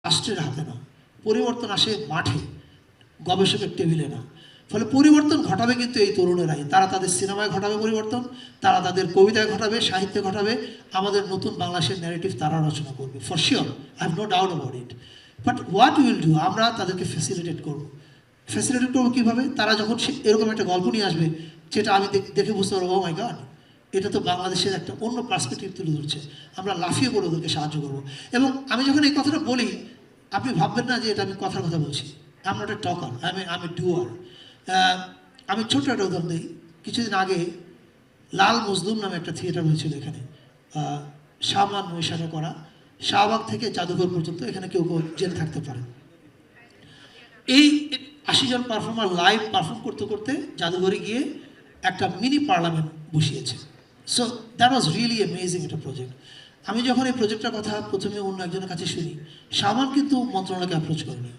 রাষ্ট্রের হাতে না, পরিবর্তন আসে মাঠে, গবেষকের টেবিলে না। ফলে পরিবর্তন ঘটাবে কিন্তু এই তরুণেরাই। তারা তাদের সিনেমায় ঘটাবে পরিবর্তন, তারা তাদের কবিতায় ঘটাবে, সাহিত্যে ঘটাবে, আমাদের নতুন বাংলাদেশের ন্যারেটিভ তারা রচনা করবে, for sure, I have no doubt about it. But what will do, আমরা তাদেরকে ফ্যাসিলিটেট করবো। ফ্যাসিলিটেট করবো কীভাবে? তারা যখন এরকম একটা গল্প নিয়ে আসবে যেটা আমি দেখে বুঝতে পারবো, ও মাই গড, এটা তো বাংলাদেশের একটা অন্য পার্সপেক্টিভ তুলে ধরছে, আমরা লাফিয়ে পড়ে ওদেরকে সাহায্য করবো। এবং আমি যখন এই কথাটা বলি, আপনি ভাববেন না যে এটা আমি কথার কথা বলছি। I am not a talker, আমি ডুয়ার। আমি ছোট্ট একটা উদাহরণ দিই। কিছুদিন আগে লাল মজলুম নামে একটা থিয়েটার হয়েছিল এখানে, শাহমান মহিষাটা করা, শাহবাগ থেকে জাদুঘর পর্যন্ত, এখানে কেউ কেউ জেনে থাকতে পারে। এই 80 জন পারফর্মার লাইভ পারফর্ম করতে করতে জাদুঘরে গিয়ে একটা মিনি পার্লামেন্ট বসিয়েছে। So that was really amazing একটা প্রজেক্ট। আমি যখন এই প্রজেক্টটার কথা প্রথমে অন্য একজনের কাছে শুনি, শাহমান কিন্তু মন্ত্রণালয়কে অ্যাপ্রোচ করেনি,